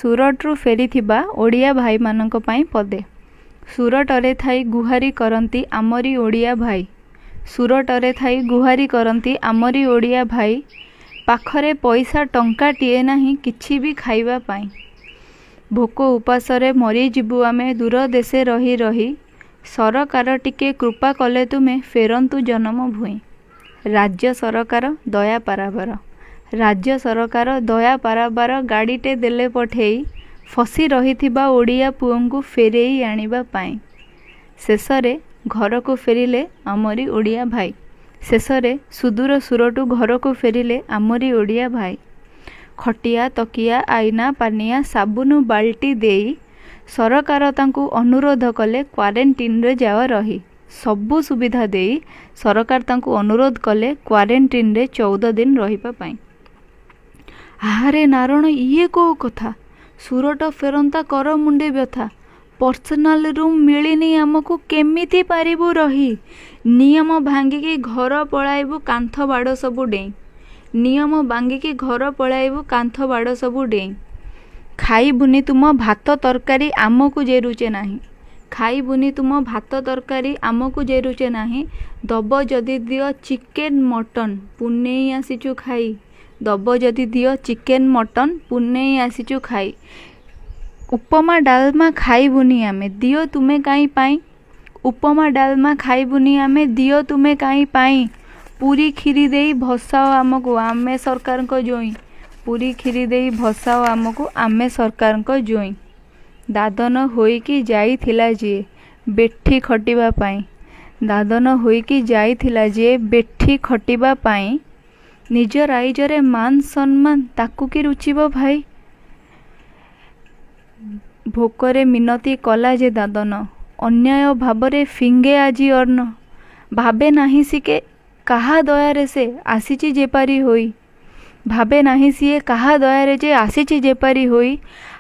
ସୁରଟରୁ ଫେରିଥିବା ଓଡ଼ିଆ ଭାଇମାନଙ୍କ ପାଇଁ ପଦେ। ସୁରଟରେ ଥାଇ ଗୁହାରି କରନ୍ତି ଆମରି ଓଡ଼ିଆ ଭାଇ। ସୁରଟରେ ଥାଇ ଗୁହାରି କରନ୍ତି ଆମରି ଓଡ଼ିଆ ଭାଇ। ପାଖରେ ପଇସା ଟଙ୍କାଟିଏ ନାହିଁ କିଛି ବି ଖାଇବା ପାଇଁ। ଭୋକ ଉପାସରେ ମରିଯିବୁ ଆମେ ଦୂର ଦେଶେ ରହି ରହି। ସରକାର ଟିକେ କୃପା କଲେ ତୁମେ ଫେରନ୍ତୁ ଜନମ ଭୂଇଁ। ରାଜ୍ୟ ସରକାର ଦୟା ପାରାବାର। ରାଜ୍ୟ ସରକାର ଦୟା ପାରାବାର ଗାଡ଼ିଟେ ଦେଲେ ପଠେଇ। ଫସି ରହିଥିବା ଓଡ଼ିଆ ପୁଅଙ୍କୁ ଫେରେଇ ଆଣିବା ପାଇଁ। ଶେଷରେ ଘରକୁ ଫେରିଲେ ଆମରି ଓଡ଼ିଆ ଭାଇ। ଶେଷରେ ସୁଦୂର ସୁରଟୁ ଘରକୁ ଫେରିଲେ ଆମରି ଓଡ଼ିଆ ଭାଇ। ଖଟିଆ ତକିଆ ଆଇନା ପାନିଆ ସାବୁନ ବାଲ୍ଟି ଦେଇ ସରକାର ତାଙ୍କୁ ଅନୁରୋଧ କଲେ କ୍ୱାରେଣ୍ଟିନ୍ରେ ଯାଅ ରହି। ସବୁ ସୁବିଧା ଦେଇ ସରକାର ତାଙ୍କୁ ଅନୁରୋଧ କଲେ କ୍ୱାରେଣ୍ଟିନ୍ରେ 14 ଦିନ ରହିବା ପାଇଁ। ଆହାରେ ନାରଣ ଇଏ କୋଉ କଥା। ସୁରଟ ଫେରନ୍ତା କର ମୁଣ୍ଡେ ବ୍ୟଥା। ପର୍ସନାଲ ରୁମ୍ ମିଳିନି ଆମକୁ କେମିତି ପାରିବୁ ରହି। ନିୟମ ଭାଙ୍ଗିକି ଘର ପଳାଇବୁ କାନ୍ଥ ବାଡ଼ ସବୁ ଡେଇଁ। ନିୟମ ଭାଙ୍ଗିକି ଘର ପଳାଇବୁ କାନ୍ଥ ବାଡ଼ ସବୁ ଡେଇଁ। ଖାଇବୁନି ତୁମ ଭାତ ତରକାରୀ ଆମକୁ ଜେରୁଚେ ନାହିଁ। ଖାଇବୁନି ତୁମ ଭାତ ତରକାରୀ ଆମକୁ ଜେରୁଚେ ନାହିଁ। ଦବ ଯଦି ଦିଅ ଚିକେନ ମଟନ ପୁନେଇ ଆସିଛୁ ଖାଇ। ଦବ ଯଦି ଦିଅ ଚିକେନ ମଟନ ପୁନେଇ ଆସିଛୁ ଖାଇ। ଉପମା ଡାଲମା ଖାଇବୁନି ଆମେ ଦିଅ ତୁମେ କାଇଁ ପାଇଁ। ଉପମା ଡାଲମା ଖାଇବୁନି ଆମେ ଦିଅ ତୁମେ କାଇଁ ପାଇଁ। ପୁରୀ କ୍ଷୀରି ଦେଇ ଭସାଅ ଆମକୁ ଆମେ ସରକାରଙ୍କ ଜୋଇଁ। ପୁରୀ କ୍ଷୀରି ଦେଇ ଭସାଅ ଆମକୁ ଆମେ ସରକାରଙ୍କ ଜୋଇଁ। ଦାଦନ ହୋଇକି ଯାଇଥିଲା ଯିଏ ବେଠି ଖଟିବା ପାଇଁ। ଦାଦନ ହୋଇକି ଯାଇଥିଲା ଯିଏ ବେଠି ଖଟିବା ପାଇଁ। ନିଜ ରାଇଜରେ ମାନ ସମ୍ମାନ ତାକୁ କି ରୁଚିବ ଭାଇ। ଭୋକରେ ମିନତି କଲା ଯେ ଦାଦନ ଅନ୍ୟାୟ ଭାବରେ ଫିଙ୍ଗେ ଆଜି ଅନ୍ନ। ଭାବେ ନାହିଁ ସିଏ କାହା ଦୟାରେ ସେ ଆସିଛି ଯେପାରି ହୋଇ। ଭାବେ ନାହିଁ ସିଏ କାହା ଦୟାରେ ଯେ ଆସିଛି ଯେପାରି ହୋଇ।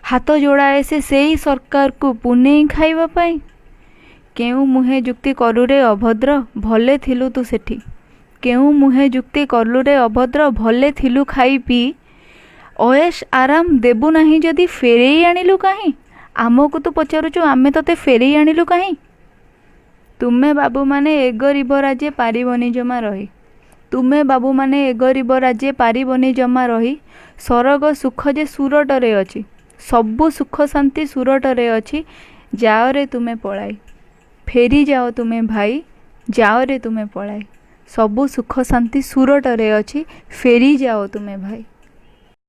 ହାତ ଯୋଡ଼ାଏ ସେ ସେଇ ସରକାରକୁ ପୁନେଇ ଖାଇବା ପାଇଁ। କେଉଁ ମୁହେଁ ଯୁକ୍ତି କରୁରେ ଅଭଦ୍ର ଭଲେ ଥିଲୁ ତୁ ସେଠି। କେଉଁ ମୁହେଁ ଯୁକ୍ତି କଲୁରେ ଅଭଦ୍ର ଭଲେ ଥିଲୁ ଖାଇ ପିଇ। ଅଏଶ ଆରାମ ଦେବୁ ନାହିଁ ଯଦି ଫେରେଇ ଆଣିଲୁ କାହିଁ। ଆମକୁ ତୁ ପଚାରୁଛୁ ଆମେ ତତେ ଫେରେଇ ଆଣିଲୁ କାହିଁ। ତୁମେ ବାବୁମାନେ ଏ ଗରିବ ରାଜ୍ୟ ପାରିବନି ଜମା ରହି। ତୁମେ ବାବୁମାନେ ଏ ଗରିବ ରାଜ୍ୟ ପାରିବନି ଜମା ରହି। ସରଗ ସୁଖ ଯେ ସୁରଟରେ ଅଛି। ସବୁ ସୁଖ ଶାନ୍ତି ସୁରଟରେ ଅଛି। ଯାଅରେ ତୁମେ ପଳାଇ। ଫେରି ଯାଅ ତୁମେ ଭାଇ ଯାଅରେ ତୁମେ ପଳାଇ। ସବୁ ସୁଖ ଶାନ୍ତି ସୁରଟରେ ଅଛି। ଫେରି ଯାଅ ତୁମେ ଭାଇ।